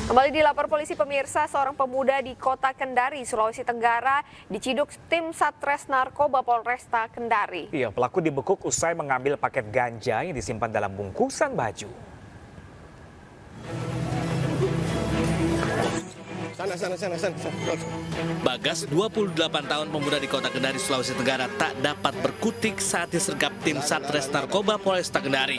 Kembali dilapor polisi pemirsa, seorang pemuda di Kota Kendari, Sulawesi Tenggara diciduk tim Satres Narkoba Polresta Kendari. Iya, pelaku dibekuk usai mengambil paket ganja yang disimpan dalam bungkusan baju. Sana. Bagas, 28 tahun, pemuda di Kota Kendari, Sulawesi Tenggara, tak dapat berkutik saat disergap tim Satres Narkoba Polresta Kendari.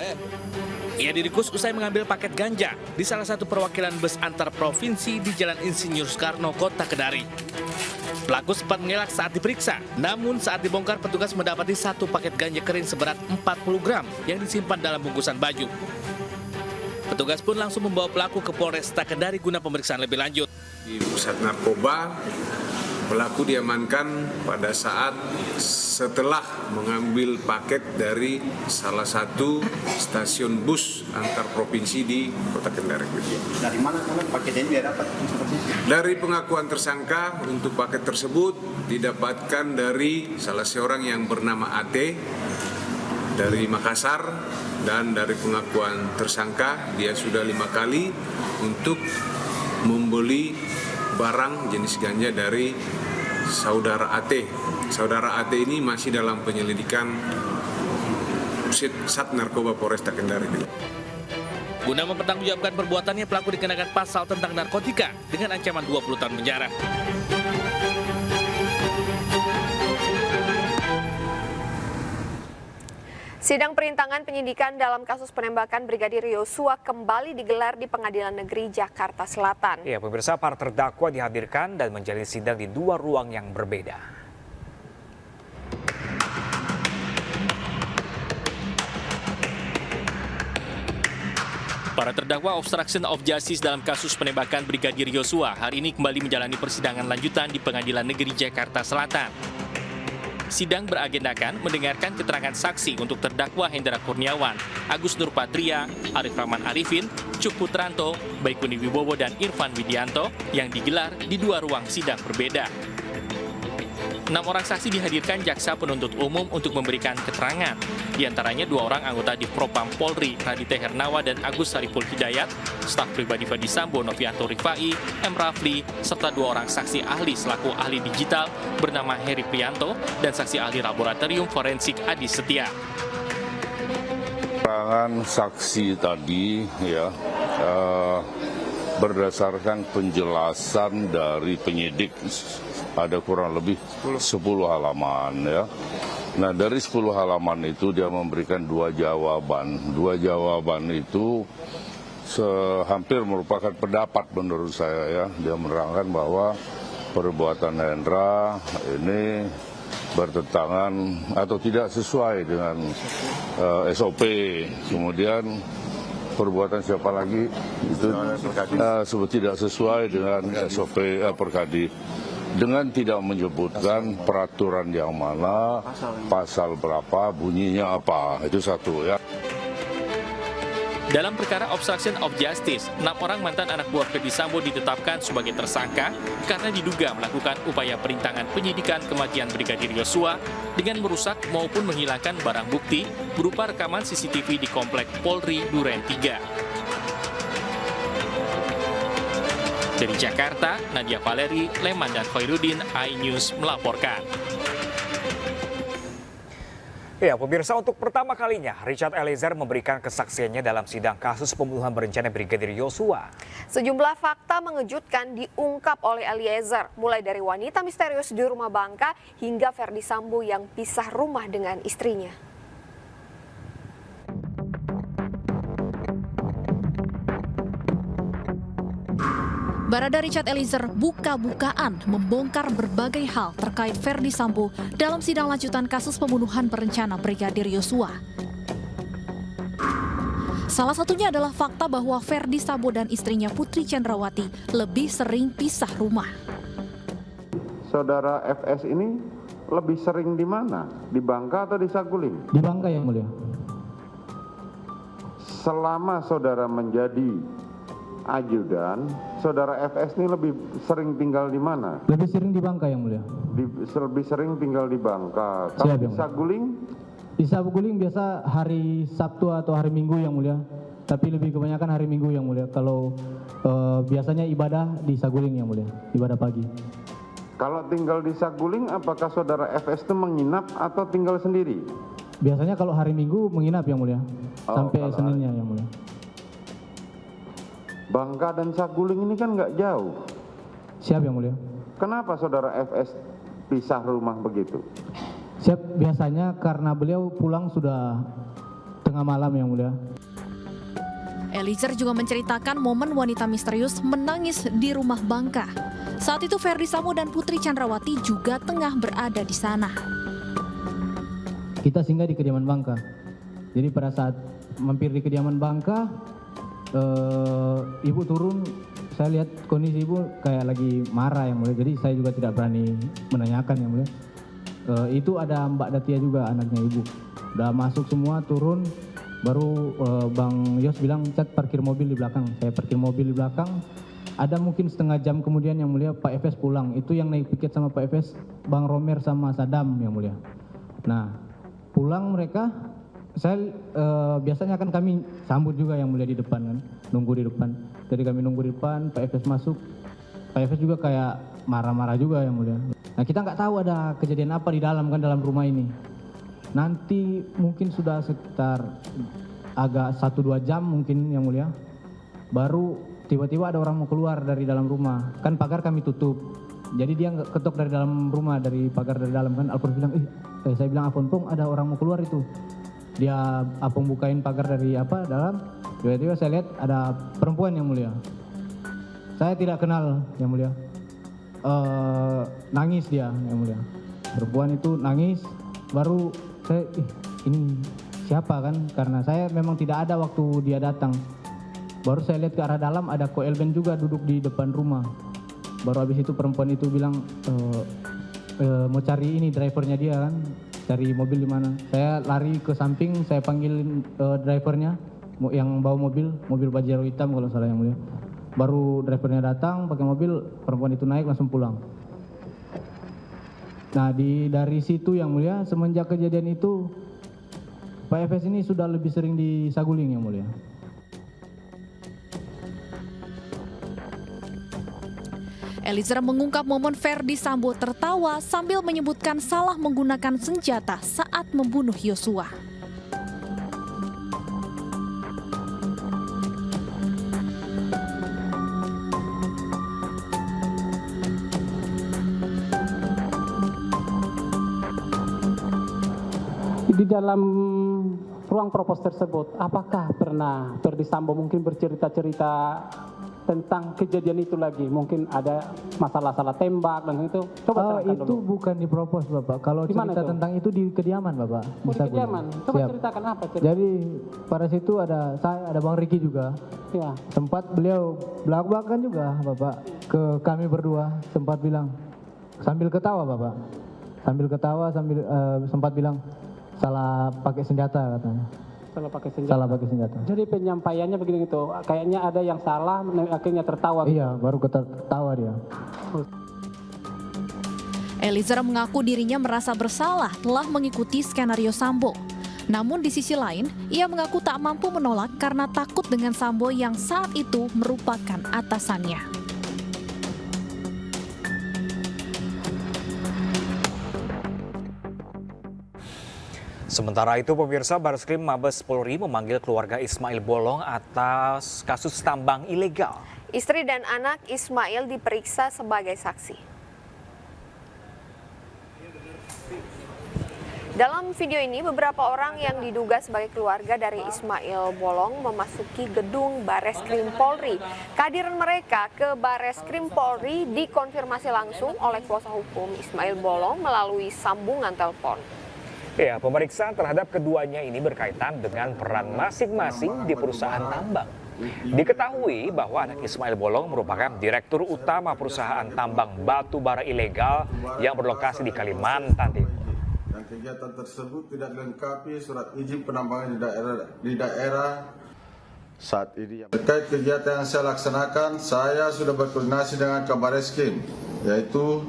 Ia diringkus usai mengambil paket ganja di salah satu perwakilan bus antar provinsi di Jalan Insinyur Soekarno, Kota Kendari. Pelaku sempat mengelak saat diperiksa, namun saat dibongkar petugas mendapati satu paket ganja kering seberat 40 gram yang disimpan dalam bungkusan baju. Petugas pun langsung membawa pelaku ke Polresta Kendari guna pemeriksaan lebih lanjut. Di pusat narkoba, pelaku diamankan pada saat setelah mengambil paket dari salah satu stasiun bus antar provinsi di Kota Kendari. Dari mana paketnya dia dapat? Dari pengakuan tersangka, untuk paket tersebut didapatkan dari salah seorang yang bernama AT dari Makassar, dan dari pengakuan tersangka dia sudah 5 kali untuk membeli barang jenis ganja dari saudara AT. Saudara AT ini masih dalam penyelidikan Sat Narkoba Polresta Kendari. Guna mempertanggungjawabkan perbuatannya, pelaku dikenakan pasal tentang narkotika dengan ancaman 20 tahun penjara. Sidang perintangan penyidikan dalam kasus penembakan Brigadir Yosua kembali digelar di Pengadilan Negeri Jakarta Selatan. Ya, pemirsa, para terdakwa dihadirkan dan menjalani sidang di 2 ruang yang berbeda. Para terdakwa obstruction of justice dalam kasus penembakan Brigadir Yosua hari ini kembali menjalani persidangan lanjutan di Pengadilan Negeri Jakarta Selatan. Sidang beragendakan mendengarkan keterangan saksi untuk terdakwa Hendra Kurniawan, Agus Nurpatria, Arif Rahman Arifin, Cuk Putranto, Baikuni Wibowo, dan Irfan Widianto yang digelar di 2 ruang sidang berbeda. 6 orang saksi dihadirkan jaksa penuntut umum untuk memberikan keterangan. Di antaranya 2 orang anggota di Propam Polri, Raditya Hernawa dan Agus Sariful Hidayat, staf pribadi Ferdi Sambo, Novianto Rifai, M. Rafli, serta 2 orang saksi ahli selaku ahli digital bernama Heri Prianto dan saksi ahli laboratorium forensik Adi Setia. Keterangan saksi tadi berdasarkan penjelasan dari penyidik ada kurang lebih 10 halaman ya. Nah, dari 10 halaman itu dia memberikan 2 jawaban. 2 jawaban itu hampir merupakan pendapat menurut saya ya. Dia menerangkan bahwa perbuatan Hendra ini bertentangan atau tidak sesuai dengan SOP. Kemudian perbuatan siapa lagi itu tidak sesuai dengan SOP Perkadi, dengan tidak menyebutkan peraturan yang mana, pasal berapa, bunyinya apa. Itu satu ya. Dalam perkara obstruction of justice, 6 orang mantan anak buah Ferdi Sambo ditetapkan sebagai tersangka karena diduga melakukan upaya perintangan penyidikan kematian Brigadir Yosua dengan merusak maupun menghilangkan barang bukti berupa rekaman CCTV di Komplek Polri Duren 3. Dari Jakarta, Nadia Valeri, Leman, dan Khairuddin, iNews melaporkan. Ya, pemirsa, untuk pertama kalinya Richard Eliezer memberikan kesaksiannya dalam sidang kasus pembunuhan berencana Brigadir Yosua. Sejumlah fakta mengejutkan diungkap oleh Eliezer, mulai dari wanita misterius di rumah Bangka hingga Ferdi Sambo yang pisah rumah dengan istrinya. Barada Richard Eliezer buka-bukaan membongkar berbagai hal terkait Ferdi Sambo dalam sidang lanjutan kasus pembunuhan berencana Brigadir Yosua. Salah satunya adalah fakta bahwa Ferdi Sambo dan istrinya Putri Chandrawati lebih sering pisah rumah. Saudara FS ini lebih sering di mana? Di Bangka atau di Saguling? Di Bangka, Yang Mulia. Selama saudara menjadi ajudan, saudara FS ini lebih sering tinggal di mana? Lebih sering di Bangka, Yang Mulia. Lebih sering tinggal di Bangka. Kalau di Saguling? Di Saguling biasa hari Sabtu atau hari Minggu, Yang Mulia. tapi lebih kebanyakan hari Minggu yang mulia. Kalau biasanya ibadah di Saguling yang mulia, ibadah pagi. Kalau tinggal di Saguling, apakah saudara FS itu menginap atau tinggal sendiri? Biasanya kalau hari Minggu menginap yang mulia, sampai kalau Seninnya yang mulia. Bangka dan Saguling ini kan nggak jauh. Siap yang mulia. Kenapa saudara FS pisah rumah begitu? Siap, biasanya karena beliau pulang sudah tengah malam yang mulia. Eliezer juga menceritakan momen wanita misterius menangis di rumah Bangka. Saat itu Ferdi Sambo dan Putri Chandrawati juga tengah berada di sana. Kita singgah di kediaman Bangka. Jadi pada saat mampir di kediaman Bangka, ibu turun, saya lihat kondisi ibu kayak lagi marah yang mulia. Jadi saya juga tidak berani menanyakan yang mulia. Itu ada Mbak Datia juga, anaknya ibu. Udah masuk semua, turun. Baru Bang Yos bilang, Cat parkir mobil di belakang. Saya parkir mobil di belakang. Ada mungkin setengah jam kemudian yang mulia Pak Efes pulang. Itu yang naik piket sama Pak Efes, Bang Romer sama Sadam yang mulia. Nah, pulang mereka, saya biasanya kan kami sambut juga yang mulia di depan kan, nunggu di depan. Jadi kami nunggu di depan, Pak Efes masuk. Pak Efes juga kayak marah-marah juga yang mulia. Nah, kita nggak tahu ada kejadian apa di dalam kan, dalam rumah ini. Nanti mungkin sudah sekitar agak 1-2 jam mungkin yang mulia, baru tiba-tiba ada orang mau keluar dari dalam rumah. Kan pagar kami tutup, jadi dia nggak ketok dari dalam rumah, dari pagar dari dalam kan. Alfon bilang, saya bilang Alfon, Pong ada orang mau keluar itu. Dia Apong bukain pagar dari dalam, tiba-tiba saya lihat ada perempuan yang mulia. Saya tidak kenal yang mulia. Nangis dia yang mulia. Perempuan itu nangis, baru saya, ini siapa kan? Karena saya memang tidak ada waktu dia datang. Baru saya lihat ke arah dalam, ada Ko Elben juga duduk di depan rumah. Baru habis itu perempuan itu bilang, mau cari ini drivernya dia kan, cari mobil di mana. Saya lari ke samping, saya panggil drivernya yang bawa mobil Pajero hitam kalau salah yang mulia. Baru drivernya datang pakai mobil, perempuan itu naik langsung pulang. Nah, dari situ yang mulia, semenjak kejadian itu Pak Efes ini sudah lebih sering di Saguling yang mulia. Eliezer mengungkap momen Ferdi Sambo tertawa sambil menyebutkan salah menggunakan senjata saat membunuh Yosua. Di dalam ruang propos tersebut, apakah pernah Ferdi Sambo mungkin bercerita-cerita tentang kejadian itu lagi? Mungkin ada masalah tembak dan itu. Coba terangkan itu dulu. bukan di propos Bapak. Kalau cerita tentang itu di kediaman Bapak. Oh, di kediaman. Coba ceritakan apa cerita. Jadi pada situ ada Bang Riki juga. Ya. Sempat beliau belak-belakan juga Bapak ke kami berdua, sempat bilang sambil ketawa Bapak. Sambil ketawa sempat bilang salah pakai senjata katanya. Salah pakai senjata. Jadi penyampaiannya begini gitu. Kayaknya ada yang salah, akhirnya tertawa. Iya, baru tertawa dia. Eliezer mengaku dirinya merasa bersalah telah mengikuti skenario Sambo. Namun di sisi lain, ia mengaku tak mampu menolak karena takut dengan Sambo yang saat itu merupakan atasannya. Sementara itu, pemirsa, Bareskrim Mabes Polri memanggil keluarga Ismail Bolong atas kasus tambang ilegal. Istri dan anak Ismail diperiksa sebagai saksi. Dalam video ini, beberapa orang yang diduga sebagai keluarga dari Ismail Bolong memasuki gedung Bareskrim Polri. Kehadiran mereka ke Bareskrim Polri dikonfirmasi langsung oleh kuasa hukum Ismail Bolong melalui sambungan telepon. Ya, pemeriksaan terhadap keduanya ini berkaitan dengan peran masing-masing di perusahaan tambang. Diketahui bahwa anak Ismail Bolong merupakan direktur utama perusahaan tambang batu bara ilegal yang berlokasi di Kalimantan Timur. Dan kegiatan tersebut tidak dilengkapi surat izin penambangan di daerah saat ini. Terkait kegiatan yang saya laksanakan, saya sudah berkoordinasi dengan Kabareskrim, yaitu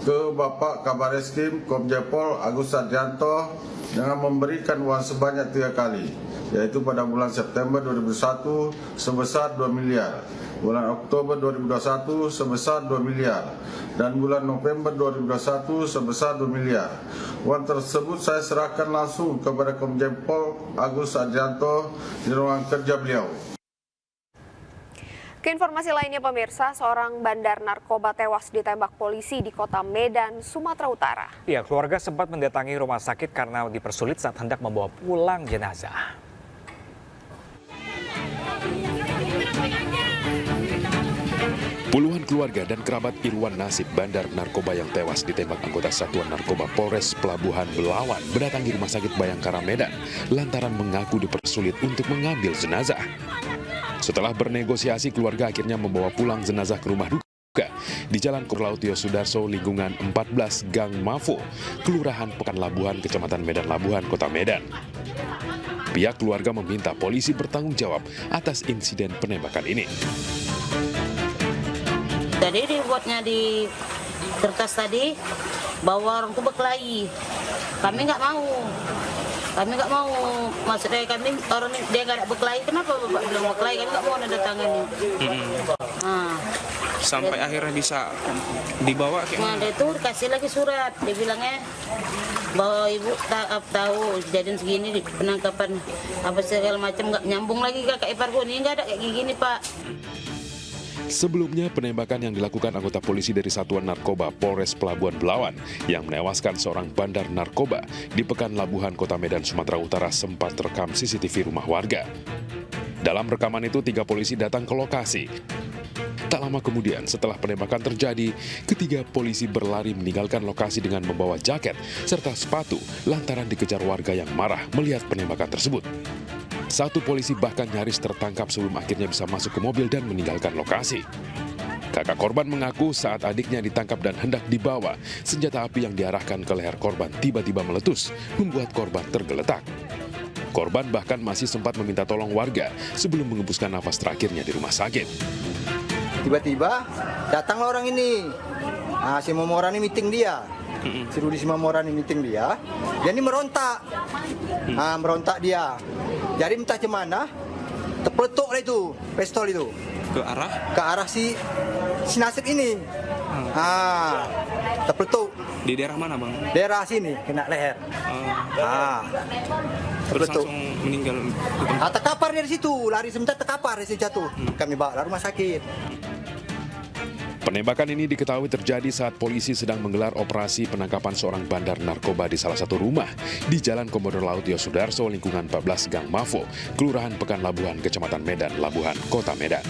ke Bapak Kabar Eskrim Komjen Pol Agus Sarjanto dengan memberikan uang sebanyak 3 kali, yaitu pada bulan September 2001 sebesar 2 miliar, bulan Oktober 2021 sebesar 2 miliar, dan bulan November 2021 sebesar 2 miliar. Uang tersebut saya serahkan langsung kepada Komjen Pol Agus Sarjanto di ruang kerja beliau. Keinformasi lainnya pemirsa, seorang bandar narkoba tewas ditembak polisi di kota Medan, Sumatera Utara. Ya, keluarga sempat mendatangi rumah sakit karena dipersulit saat hendak membawa pulang jenazah. Puluhan keluarga dan kerabat Irwan Nasib, bandar narkoba yang tewas ditembak anggota Satuan Narkoba Polres Pelabuhan Belawan, mendatangi Rumah Sakit Bayangkara Medan lantaran mengaku dipersulit untuk mengambil jenazah. Setelah bernegosiasi, keluarga akhirnya membawa pulang jenazah ke rumah duka di Jalan Kurlautio Sudarso, lingkungan 14 Gang Mafo, Kelurahan Pekan Labuhan, Kecamatan Medan Labuhan, Kota Medan. Pihak keluarga meminta polisi bertanggung jawab atas insiden penembakan ini. Jadi dibuatnya di kertas tadi bahwa orang itu berkelahi. Kami nggak mau. Maksudnya kami orang dia nggak ada berkelahi. Kenapa Bapak bilang berkelahi? Kami nggak mau nandatangani. Sampai akhirnya bisa dibawa. Nah, dia itu dikasih lagi surat. Dia bilangnya bahwa ibu tahu kejadian segini, penangkapan apa segala macam, nggak nyambung lagi kakak ipar ini nggak ada kayak gini Pak. Sebelumnya, penembakan yang dilakukan anggota polisi dari Satuan Narkoba Polres Pelabuhan Belawan yang menewaskan seorang bandar narkoba di Pekan Labuhan, Kota Medan, Sumatera Utara sempat terekam CCTV rumah warga. Dalam rekaman itu, 3 polisi datang ke lokasi. Tak lama kemudian, setelah penembakan terjadi, ketiga polisi berlari meninggalkan lokasi dengan membawa jaket serta sepatu lantaran dikejar warga yang marah melihat penembakan tersebut. Satu polisi bahkan nyaris tertangkap sebelum akhirnya bisa masuk ke mobil dan meninggalkan lokasi. Kakak korban mengaku saat adiknya ditangkap dan hendak dibawa, senjata api yang diarahkan ke leher korban tiba-tiba meletus, membuat korban tergeletak. Korban bahkan masih sempat meminta tolong warga sebelum mengembuskan nafas terakhirnya di rumah sakit. Tiba-tiba datanglah orang ini. Si Momorani meeting dia. Si Rudi Momorani meeting dia. Dia ini merontak. Merontak dia. Jadi entah kemana, terpeletuk lah itu, pistol itu. Ke arah? Ke arah si Nasib ini. Terpeletuk. Di daerah mana Bang? Daerah sini, kena leher. Terus langsung meninggal. Terkapar dari situ, lari sebentar terkapar dari situ jatuh. Kami bawa ke rumah sakit. Penembakan ini diketahui terjadi saat polisi sedang menggelar operasi penangkapan seorang bandar narkoba di salah satu rumah di Jalan Komodo Lautio Sudarso, lingkungan 14 Gang Mafo, Kelurahan Pekan Labuhan, Kecamatan Medan Labuhan, Kota Medan.